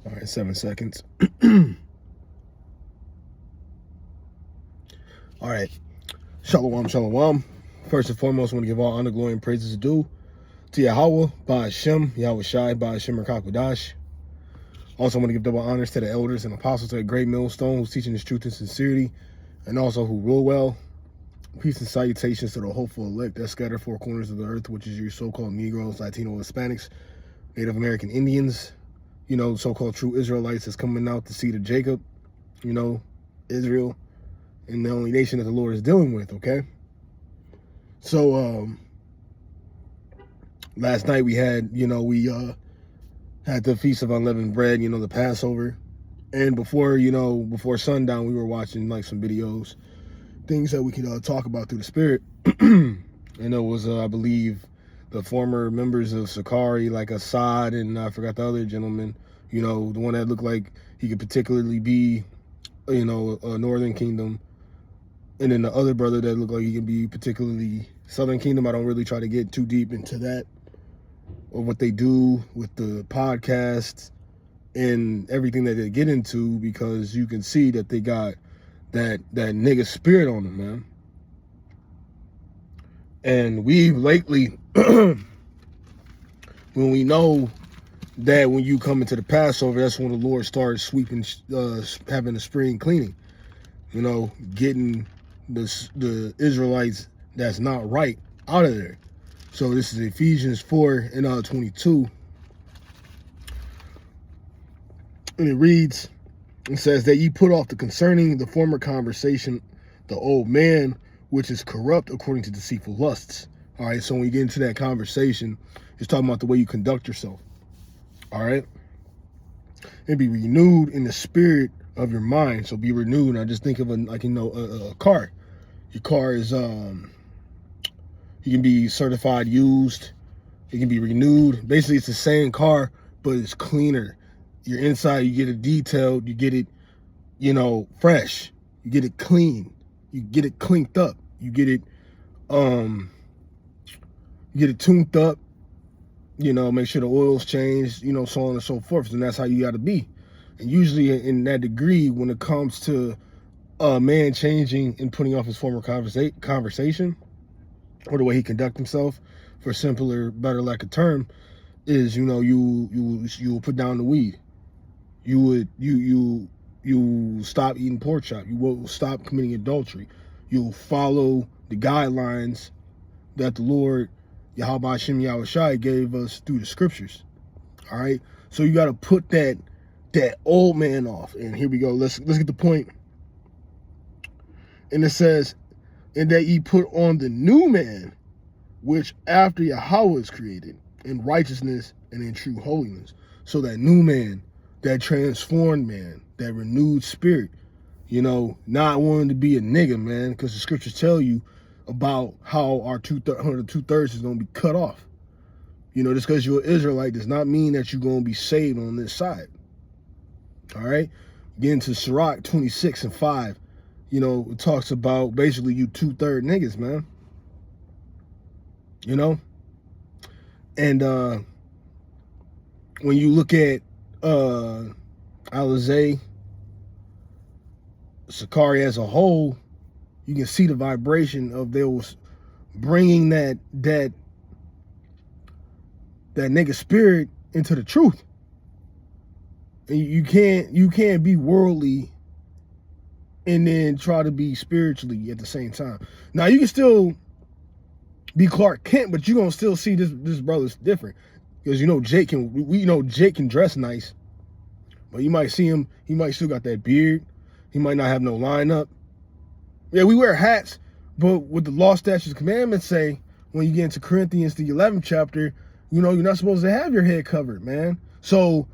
All right, 7 seconds. All right. Shalom, shalom. First and foremost, I want to give all honor, glory, and praises due to Yahweh, Ba'ashem, Yahweh Shai, Ba'ashem, Rakakwadash. Also, I want to give double honors to the elders and apostles at Great Millstone who's teaching this truth and sincerity, and also who rule well. Peace and salutations to the hopeful elect that scatter four corners of the earth, which is your so-called Negroes, Latino, Hispanics, Native American Indians, you know, so-called true Israelites that's coming out the seed of Jacob, you know, Israel, and the only nation that the Lord is dealing with, okay? So, last night we had, had the Feast of Unleavened Bread, you know, the Passover. And before sundown, we were watching like some videos, things that we could talk about through the Spirit. And it was, I believe, the former members of Sakari, like Assad, and I forgot the other gentleman, you know, the one that looked like he could particularly be, you know, a Northern Kingdom. And then the other brother that looked like he could be particularly Southern Kingdom. I don't really try to get too deep into that or what they do with the podcasts and everything that they get into, because you can see that they got that nigga spirit on them, man. And we lately, when we know that when you come into the Passover, that's when the Lord starts sweeping, having a spring cleaning, you know, getting the Israelites that's not right out of there. So this is Ephesians 4 and 22. And it reads, it says that ye put off the concerning the former conversation, the old man, which is corrupt according to deceitful lusts. All right, so when you get into that conversation, it's talking about the way you conduct yourself. All right? And be renewed in the spirit of your mind. So be renewed. I just think of a car. Your car is you can be certified used. It can be renewed. Basically, it's the same car, but it's cleaner. Your inside, you get it detailed. You get it, you know, fresh. You get it clean. You get it cleaned up. You get it tuned up. You know, make sure the oil's changed. You know, so on and so forth. And that's how you got to be. And usually, in that degree, when it comes to a man changing and putting off his former conversation, or the way he conduct himself, for simpler, better lack of term, is, you know, you will put down the weed. You stop eating pork chop. You will stop committing adultery. You'll follow the guidelines that the Lord, Yahweh Hashem Yahweh Shai, gave us through the scriptures. All right, so you got to put that old man off. And here we go. Let's get the point. And it says, and that ye put on the new man, which after Yahweh is created, in righteousness and in true holiness. So that new man, that transformed man, that renewed spirit, you know, not wanting to be a nigga, man, because the scriptures tell you about how our two-thirds is going to be cut off. You know, just because you're an Israelite does not mean that you're going to be saved on this side. All right? Get into Sirach 26 and 5. You know, it talks about basically you 2/3 niggas, man. You know? And when you look at Alizé, Sakari as a whole, you can see the vibration of those bringing that nigga spirit into the truth. And you can't be worldly and then try to be spiritually at the same time. Now, you can still be Clark Kent, but you're going to still see this brother's different. Because, you know, we know Jake can dress nice. But you might see him, he might still got that beard. He might not have no lineup. Yeah, we wear hats, but what the law, statutes, and commandments say, when you get into Corinthians, the 11th chapter, you know, you're not supposed to have your head covered, man. So,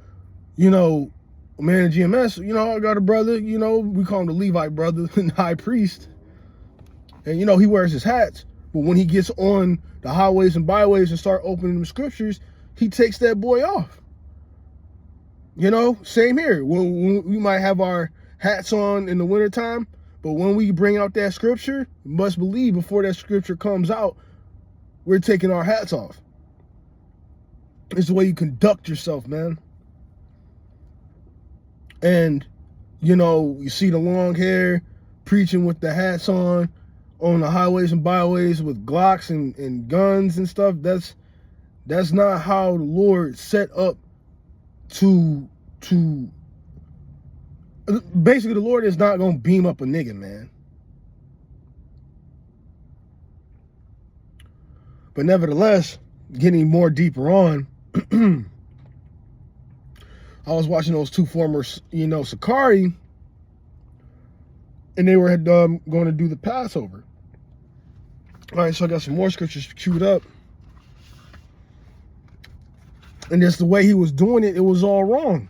you know, man in GMS, you know, I got a brother, you know, we call him the Levite brother and high priest. And, you know, he wears his hats. But when he gets on the highways and byways and start opening the scriptures, he takes that boy off. You know, same here. When we might have our hats on in the wintertime, but when we bring out that scripture, you must believe before that scripture comes out, we're taking our hats off. It's the way you conduct yourself, man. And, you know, you see the long hair preaching with the hats on the highways and byways with Glocks and guns and stuff. That's not how the Lord set up to basically, the Lord is not going to beam up a nigga, man. But nevertheless, getting more deeper on, I was watching those two former, you know, Sakari, and they were going to do the Passover. All right, so I got some more scriptures queued up. And just the way he was doing it, it was all wrong.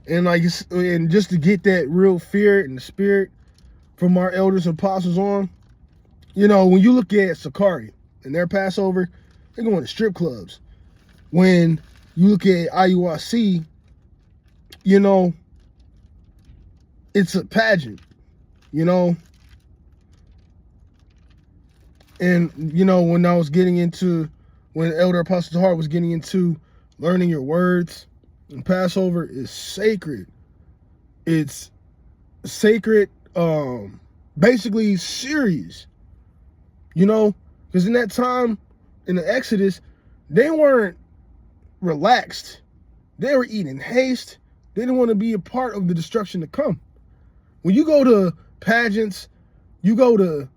And like, and just to get that real fear and the spirit from our elders and apostles on, you know, when you look at Sakari and their Passover, they're going to strip clubs. When you look at IUIC, you know, it's a pageant, you know. And, you know, when Elder Apostle Tahar was getting into learning your words, and Passover is sacred. It's sacred, basically serious, you know, because in that time, in the Exodus, they weren't relaxed. They were eating haste. They didn't want to be a part of the destruction to come. When you go to pageants, you go to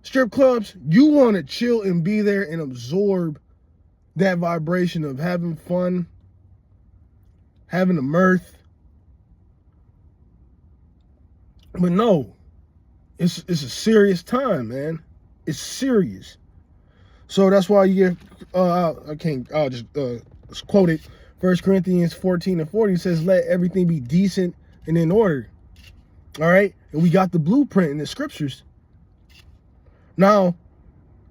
strip clubs, you want to chill and be there and absorb that vibration of having fun, having a mirth. But no, it's a serious time, man. It's serious. So that's why you get, I'll just quote it. 1 Corinthians 14:40 says, let everything be decent and in order. All right? And we got the blueprint in the scriptures. Now,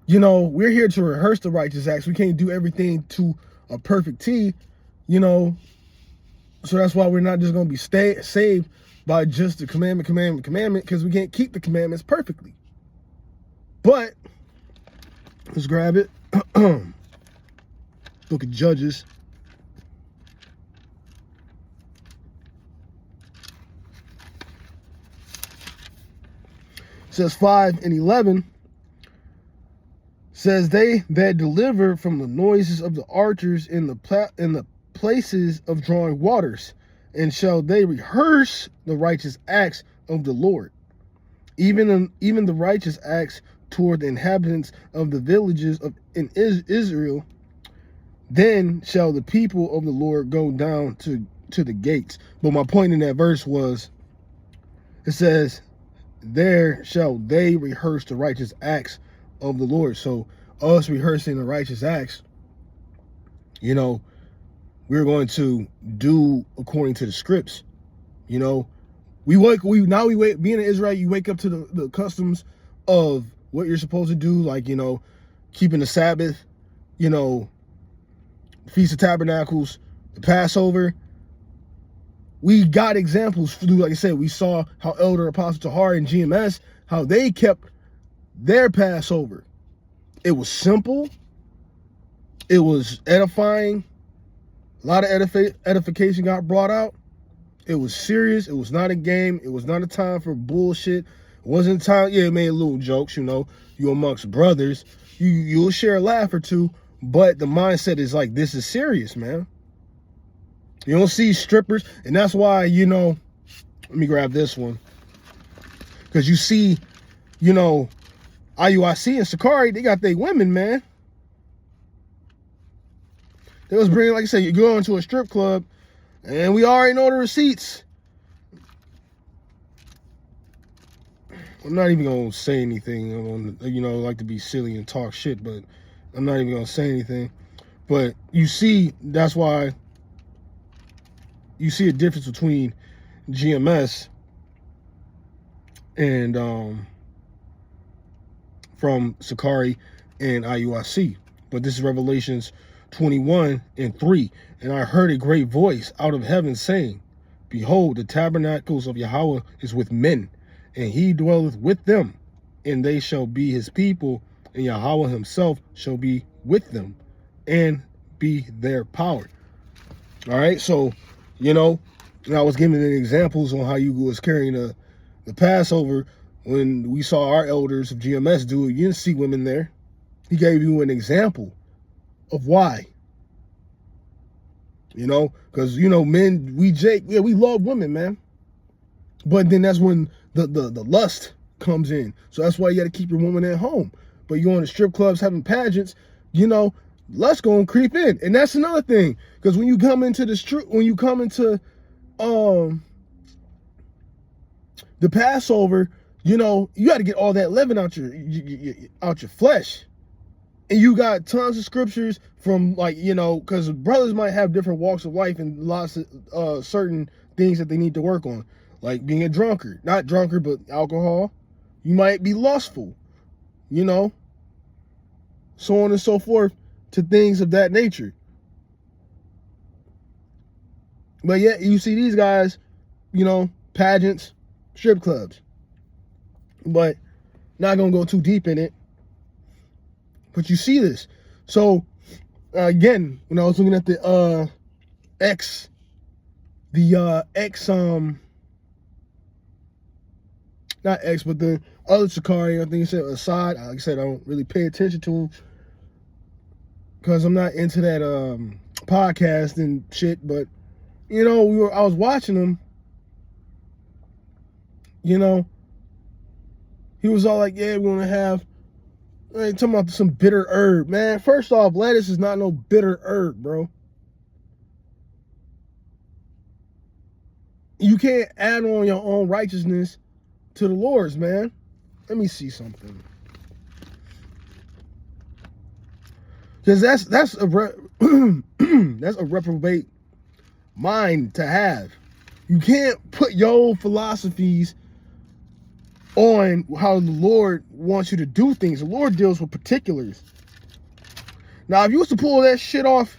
you know, we're here to rehearse the righteous acts. We can't do everything to a perfect T, you know. So that's why we're not just going to be saved by just the commandment, because we can't keep the commandments perfectly. But let's grab it. Book of Judges. It says 5:11. Says they that deliver from the noises of the archers in the places of drawing waters, and shall they rehearse the righteous acts of the Lord, even the righteous acts toward the inhabitants of the villages in Israel. Then shall the people of the Lord go down to the gates. But my point in that verse was, it says, there shall they rehearse the righteous acts of the Lord. So us rehearsing the righteous acts, you know, we're going to do according to the scripts. You know, being an Israelite, you wake up to the customs of what you're supposed to do, like, you know, keeping the Sabbath, you know, Feast of Tabernacles, the Passover. We got examples through, like I said, we saw how Elder Apostle Tahar and GMS, how they kept their Passover. It was simple. It was edifying. A lot of edification got brought out. It was serious. It was not a game. It was not a time for bullshit. It wasn't a time, yeah, it made little jokes, you know, you amongst brothers. You'll share a laugh or two, but the mindset is like, this is serious, man. You don't see strippers, and that's why, you know, let me grab this one. Because you see, you know, IUIC and Sakari, they got their women, man. They was bringing, like I said, you go into a strip club, and we already know the receipts. I'm not even going to say anything. You know, I like to be silly and talk shit, but I'm not even going to say anything. But you see, that's why you see a difference between GMS and from Sakari and IUIC. But this is Revelations 21:3. And I heard a great voice out of heaven saying, behold, the tabernacles of Yahweh is with men, and he dwelleth with them, and they shall be his people, and Yahweh himself shall be with them and be their power. All right, so, you know, And I was giving examples on how you was carrying the Passover when we saw our elders of GMS do it. You didn't see women there. He gave you an example of why. Because, men, we love women, man. But then that's when the lust comes in. So that's why you got to keep your woman at home. But you going to strip clubs having pageants, lust going to creep in. And that's another thing. Because when you come into the Passover, you got to get all that leaven out your flesh. And you got tons of scriptures from because brothers might have different walks of life and lots of certain things that they need to work on, like being a drunkard, not drunkard, but alcohol. You might be lustful, so on and so forth, to things of that nature. But yet you see these guys, pageants, strip clubs. But not gonna go too deep in it. But you see this. So again, when I was looking at the not X, but the other Sakari, I think he said Assad. Like I said, I don't really pay attention to him because I'm not into that podcast and shit. But I was watching him. He was all like, "Yeah, we're gonna have." Talking about some bitter herb, man. First off, lettuce is not no bitter herb, bro. You can't add on your own righteousness to the Lord's, man. Let me see something. Because that's a reprobate mind to have. You can't put your philosophies on how the Lord wants you to do things. The Lord deals with particulars. Now, if you was to pull that shit off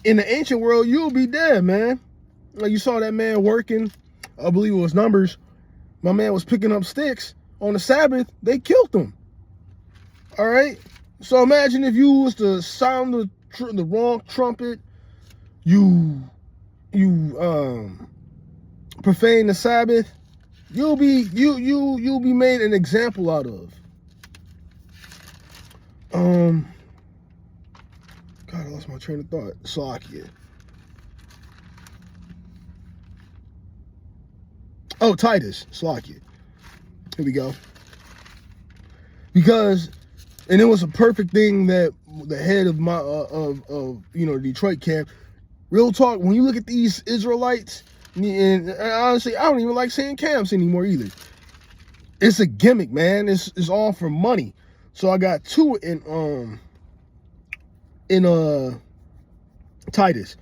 in the ancient world, you'll be dead, man. Like you saw that man working, I believe it was Numbers. My man was picking up sticks on the Sabbath. They killed him. All right. So imagine if you was to sound the wrong trumpet, you profane the Sabbath. You'll be made an example out of. God, I lost my train of thought. Slovakia. Oh, Titus, Slovakia. Here we go. Because, and it was a perfect thing that the head of my Detroit camp. Real talk. When you look at these Israelites. And honestly, I don't even like saying camps anymore either. It's a gimmick, man. It's all for money. So I got two in Titus.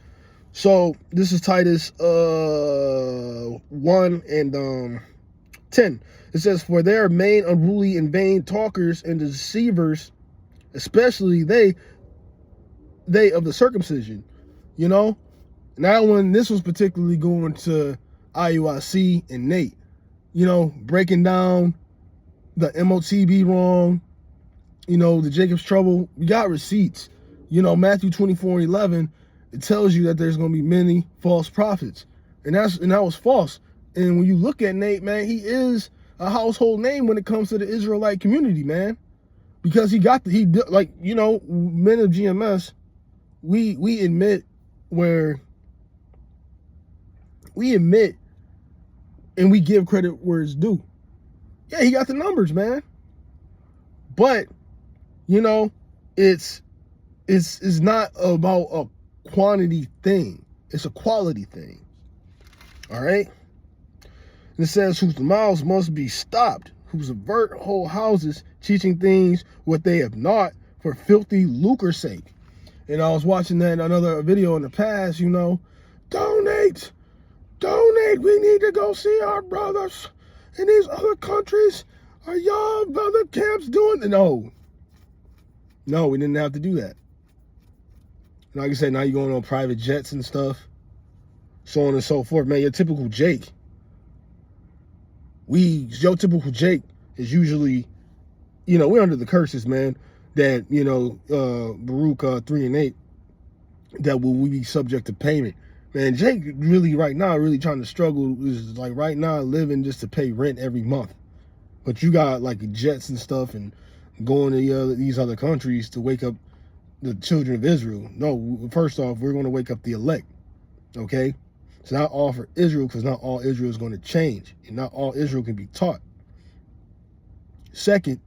So this is Titus 1 and 10. It says, "For they are main unruly and vain talkers and deceivers, especially they of the circumcision." Now, when this was particularly going to IUIC and Nate, breaking down the MOTB wrong, the Jacob's trouble, we got receipts. Matthew 24:11, it tells you that there's going to be many false prophets. And that was false. And when you look at Nate, man, he is a household name when it comes to the Israelite community, man. Because men of GMS, we admit and we give credit where it's due. Yeah, he got the numbers, man. But, it's not about a quantity thing. It's a quality thing. All right? And it says, "Whose mouths must be stopped, who subvert whole houses, teaching things what they have not, for filthy lucre's sake." And I was watching that in another video in the past, donate. We need to go see our brothers in these other countries. Are y'all other camps doing it? No, we didn't have to do that. Like I said, now you're going on private jets and stuff, so on and so forth. Man, your typical Jake. Your typical Jake is usually, we're under the curses, man, that, Baruch 3 and 8, that will we be subject to payment. Man, Jake really right now really trying to struggle is like right now living just to pay rent every month. But you got like jets and stuff and going to these other countries to wake up the children of Israel. No, first off, we're going to wake up the elect. Okay? It's not all for Israel because not all Israel is going to change. And not all Israel can be taught. Second,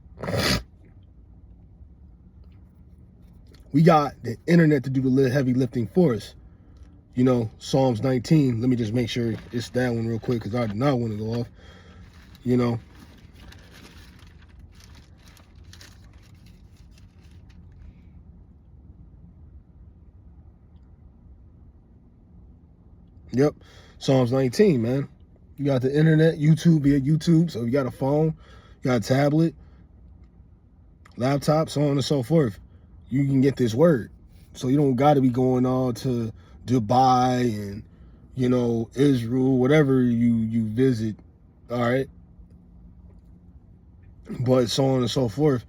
we got the internet to do the heavy lifting for us. You know, Psalms 19. Let me just make sure it's that one real quick because I do not want to go off. You know. Yep. Psalms 19, man. You got the internet, YouTube via YouTube. So you got a phone, you got a tablet, laptop, so on and so forth. You can get this word. So you don't got to be going on to Dubai and, you know, Israel, whatever you visit. All right. But so on and so forth.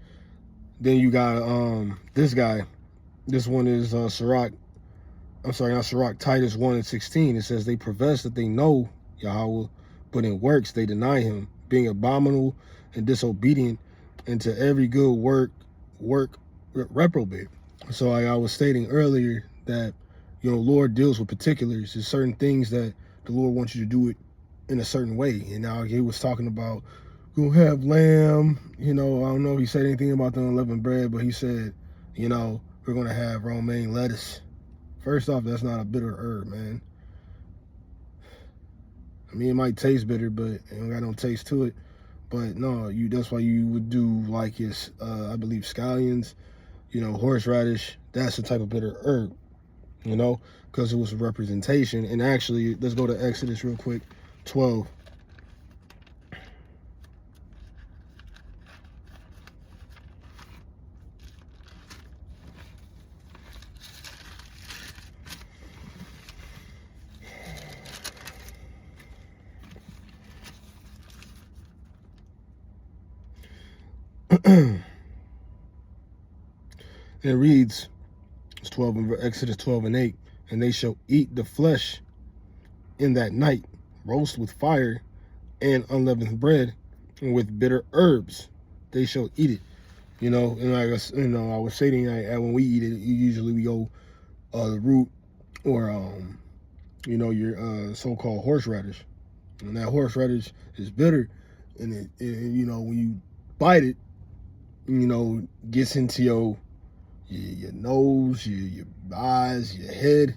Then you got this guy. This one is Sirach. I'm sorry, not Sirach, Titus 1:16. It says they profess that they know Yahweh, but in works they deny him, being abominable and disobedient, and to every good work reprobate. So like I was stating earlier that, you know, Lord deals with particulars. There's certain things that the Lord wants you to do it in a certain way. And now he was talking about, we'll have lamb, you know, I don't know if he said anything about the unleavened bread, but he said, you know, we're going to have romaine lettuce. First off, that's not a bitter herb, man. I mean, it might taste bitter, but it don't got no taste to it. But no, that's why you would do like his, I believe, scallions, you know, horseradish. That's the type of bitter herb, you know, because it was a representation. And actually, let's go to Exodus real quick, 12. It reads, it's 12 in Exodus 12:8, and they shall eat the flesh in that night, roast with fire and unleavened bread, and with bitter herbs they shall eat it. You know, and I guess, you know, I was saying when we eat it, usually we go the root or you know, your so-called horseradish, and that horseradish is bitter, and it you know, when you bite it, you know, gets into your nose, your eyes, your head,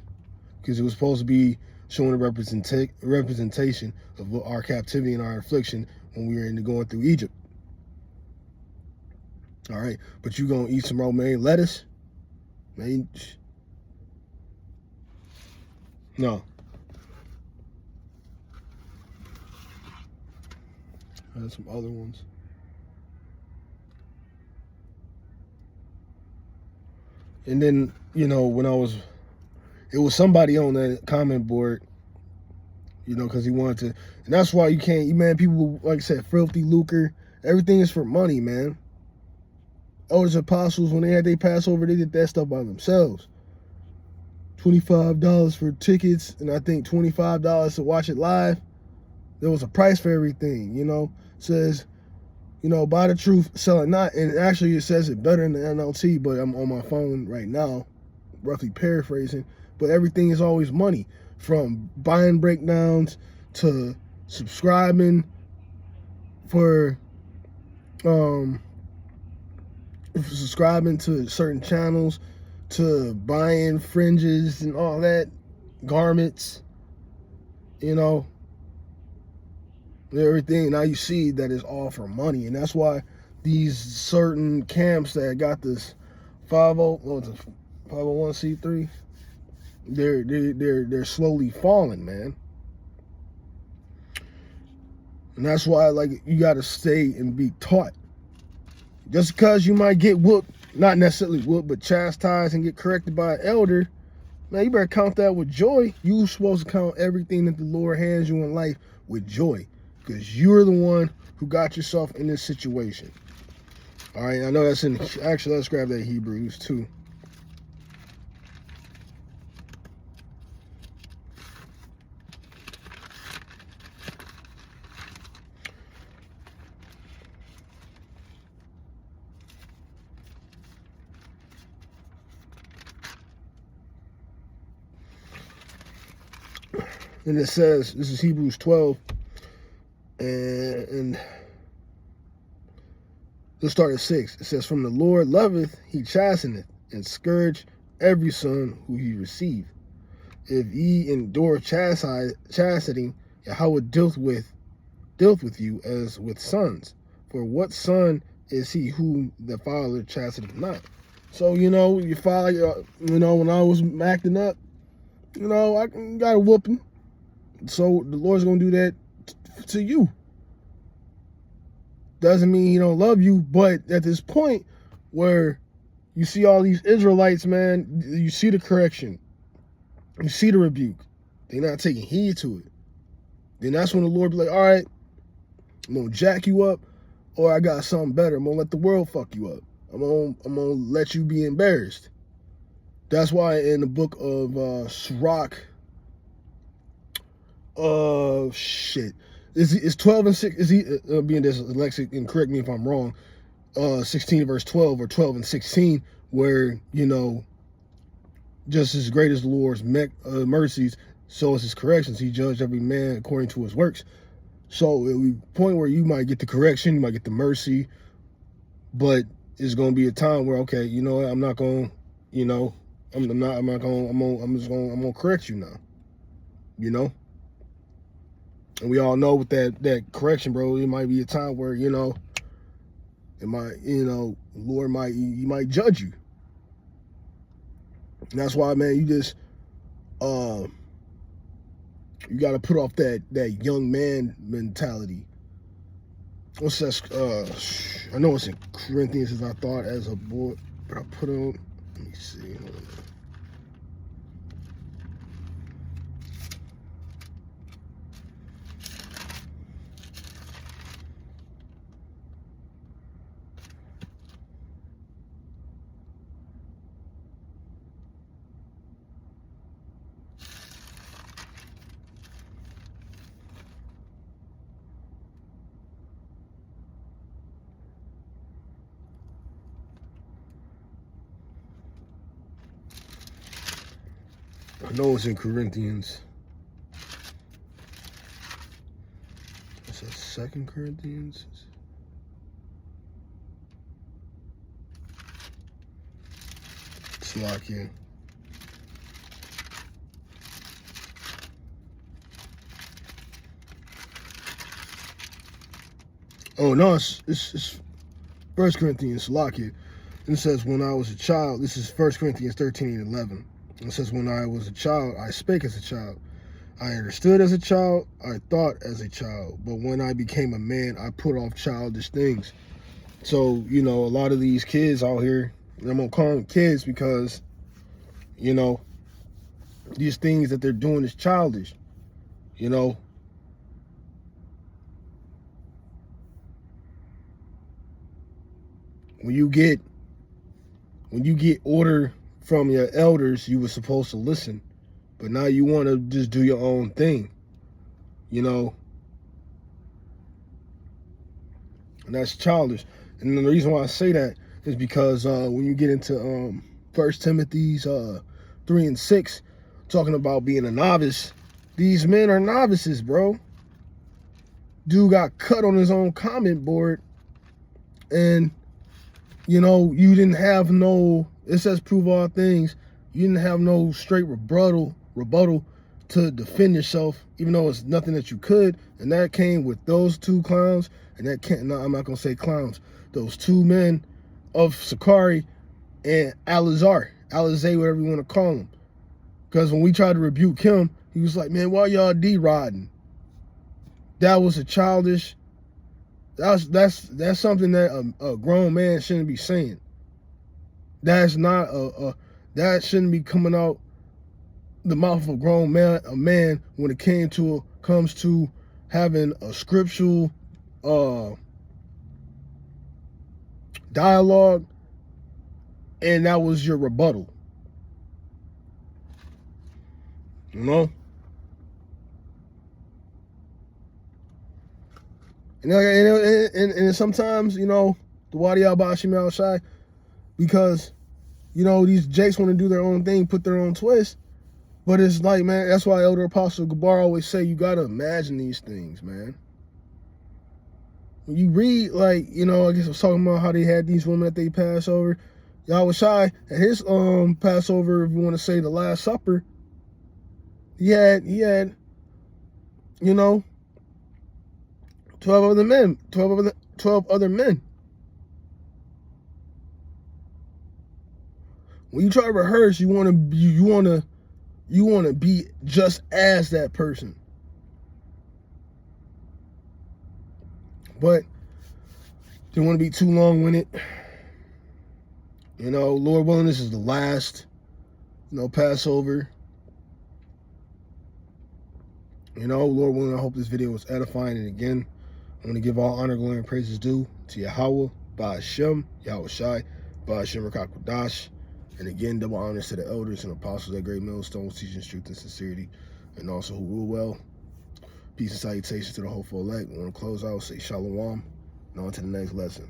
because it was supposed to be showing a representation of our captivity and our affliction when we were going through Egypt. All right, but you gonna eat some romaine lettuce? Man, no. There's some other ones. And then, you know, it was somebody on that comment board, you know, because he wanted to, and that's why you can't, man, people, like I said, filthy lucre, everything is for money, man. Oldest apostles, when they had their Passover, they did that stuff by themselves. $25 for tickets, and I think $25 to watch it live. There was a price for everything, you know. It says, you know, buy the truth, sell it not. And actually, it says it better in the NLT, but I'm on my phone right now, roughly paraphrasing. But everything is always money, from buying breakdowns to subscribing for subscribing to certain channels, to buying fringes and all that, garments, you know. Everything. Now you see that it's all for money, and that's why these certain camps that got this 501c3, they're slowly falling, man. And that's why, like, you got to stay and be taught. Just because you might get whooped, not necessarily whooped, but chastised and get corrected by an elder, man, you better count that with joy. You're supposed to count everything that the Lord hands you in life with joy, because you're the one who got yourself in this situation. All right, I know that's in, actually, let's grab that Hebrews too. And it says, this is Hebrews 12, and let's start at 6. It says, from the Lord loveth, he chasteneth, and scourge every son who he received. If ye endure chastity, Yahweh dealt with you as with sons. For what son is he whom the father chasteneth not? So, your father, when I was acting up, I got a whooping. So the Lord's going to do that to you. Doesn't mean he don't love you, but at this point where you see all these Israelites, man, you see the correction. You see the rebuke. They're not taking heed to it. Then that's when the Lord be like, all right, I'm going to jack you up, or I got something better. I'm going to let the world fuck you up. I'm going to let you be embarrassed. That's why in the book of Sirach, it's 12 and 6. Is he being dyslexic, and correct me if I'm wrong, 16 verse 12 or 12 and 16, where, just as great as the Lord's mercies, so is his corrections. He judged every man according to his works. So it will be a point where you might get the correction, you might get the mercy, but it's going to be a time where, okay, you know what, I'm not going to, I'm going to correct you now, And we all know with that correction, bro, it might be a time where, it might, Lord might judge you. And that's why, man, you just, you got to put off that young man mentality. What's that? I know it's in Corinthians, as I thought as a boy, but I put on, let me see. I know it's in Corinthians. Is that 2 Corinthians? It's locked in. Oh no, it's 1 Corinthians, lock it. And it says, when I was a child, this is 1 Corinthians 13 and 11. It says, when I was a child, I spake as a child. I understood as a child, I thought as a child. But when I became a man, I put off childish things. So, a lot of these kids out here, and I'm going to call them kids because, these things that they're doing is childish, When you get order from your elders, you were supposed to listen, but now you want to just do your own thing, and that's childish. And the reason why I say that is because when you get into 1 Timothy 3 and 6, talking about being a novice, these men are novices, bro. Dude got cut on his own comment board, and you didn't have no, it says prove all things. You didn't have no straight rebuttal to defend yourself, even though it's nothing that you could. And that came with those two clowns, and that can't, no, I'm not going to say clowns. Those two men of Sakari and Alizar, whatever you want to call him. Because when we tried to rebuke him, he was like, man, why y'all D-rodding? That was a childish, that's something that a grown man shouldn't be saying. That's not that shouldn't be coming out the mouth of a grown man, when it comes to having a scriptural dialogue, and that was your rebuttal. And sometimes, the Wadi al-Bashim because, these jakes want to do their own thing, put their own twist. But it's like, man, that's why Elder Apostle Gabar always say you got to imagine these things, man. When you read, like, you know, I guess I was talking about how they had these women that they pass over. Yahweh Shai at his Passover, if you want to say the Last Supper, he had, you know, 12 other men. When you try to rehearse, you want to be just as that person. But didn't want to be too long-winded. You know, Lord willing, this is the last, you know, Passover. You know, Lord willing, I hope this video was edifying. And again, I want to give all honor, glory, and praises due to Yahweh, Ba'ashem, Yahweh Shai, Ba'ashem Rakakwadash. And again, double honors to the elders and apostles at Great Millstones, teaching truth and sincerity, and also who rule well. Peace and salutations to the hopeful elect. I want to close out, say shalom, and on to the next lesson.